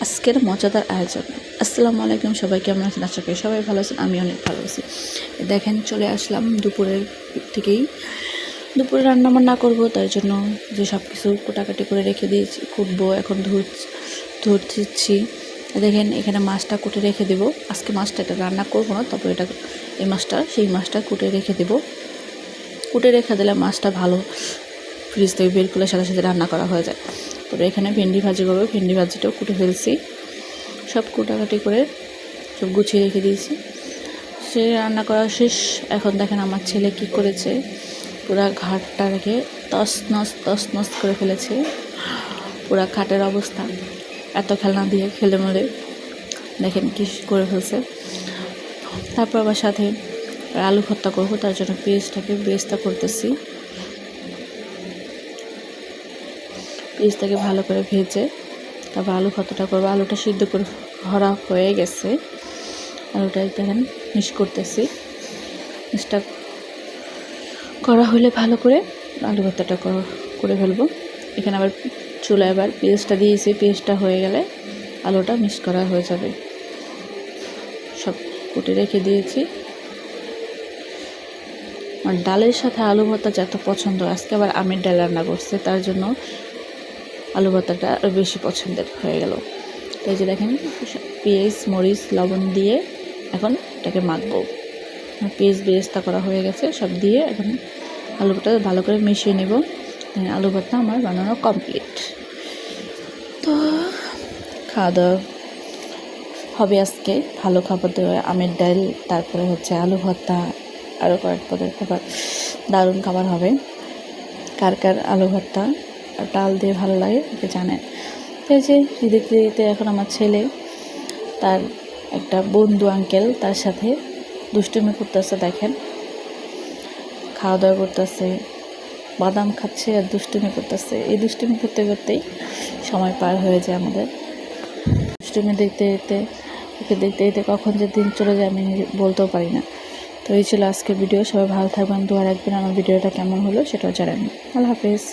আজকের মজাদার আয়োজন। আসসালামু আলাইকুম, সবাই কেমন আছেন? আশা করি সবাই ভালো আছেন, আমি অনেক ভালো আছি। দেখেন চলে আসলাম দুপুরের থেকেই। দুপুরে রান্নাবান্না করব, তার জন্য যে সব কিছু কোটাকাটি করে রেখে দিয়েছি, কুটবো এখন ধরছি। দেখেন এখানে মাছটা কুটে রেখে দেব। আজকে মাছটা এটা রান্না করবো না, তারপর সেই মাছটা কুটে রেখে দেব। কুটে রেখে দিলে মাছটা ভালো ফ্রিজ থেকে বের করলে সাথে সাথে রান্না করা হয়ে যায়। তারপরে এখানে ভেন্ডি ভাজি করবো, ভেন্ডি ভাজিটাও কুটে ফেলছি। সব কুটাকাটি করে সব গুছিয়ে রেখে দিয়েছি। সে রান্না করা শেষ। এখন দেখেন আমার ছেলে কি করেছে, পুরা ঘাটটা রেখে তস নস করে ফেলেছে। পুরা খাটের অবস্থা, এত খেলনা দিয়ে খেলে মলে দেখেন কি করে ফেলছে। তারপর আবার সাথে আলু ভর্তা করবো, তার জন্য পেঁয়াজটাকে করতেছি। পেঁয়াজটাকে ভালো করে ভেজে তারপর আলু ভর্তাটা করবো। আলুটা সিদ্ধ করে ভরা হয়ে গেছে, আলুটা দেখেন মিক্স করতেছি। মিক্সটা করা হলে ভালো করে আলু ভর্তাটা করে ফেলবো। এখানে আবার চুলায় আবার পেঁয়াজটা দিয়েছি, পেঁয়াজটা হয়ে গেলে আলুটা মিক্স করা হয়ে যাবে। সব কুটে রেখে দিয়েছি। আর ডালের সাথে আলু ভর্তা যত পছন্দ, আজকে আবার আমের ডাল রান্না করছে, তার জন্য আলু ভর্তাটা আরও বেশি পছন্দের হয়ে গেল। এই যে দেখেন পেঁয়াজ মরিচ লবণ দিয়ে এখন এটাকে মাখবো। পেঁয়াজ বেরেস্তা করা হয়ে গেছে, সব দিয়ে এখন আলুটা ভালো করে মিশিয়ে নেব। আলু ভর্তা আমার বানানো কমপ্লিট। তো খাওয়া দাওয়া হবে আজকে, ভালো খাবার দেওয়া আমের ডাল, তারপরে হচ্ছে আলু ভর্তা, আরও কয়েক পদের খাবার, দারুণ খাবার হবে। কার কার আলু ভর্তা আর ডাল দিয়ে ভালো লাগে এটা জানেন। এই যে দেখতে দেখতে এখন আমার ছেলে তার একটা বন্ধু আঙ্কেল তার সাথে দুষ্টুমি করতেছে। দেখেন খাওয়া দাওয়া করতেছে, বাদাম খাচ্ছে আর দুষ্টুমি করতেছে। এই দুষ্টুমি করতে করতেই সময় পার হয়ে যায় আমাদের। দুষ্টুমি দেখতে দেখতে কখন যে দিন চলে যায় আমি বলতেও পারি না। তো এই ছিল আজকের ভিডিও। সবাই ভালো থাকবেন, দোয়া রাখবেন। আমার ভিডিওটা কেমন হলো সেটাও জানাবেন। আল্লাহ হাফেজ।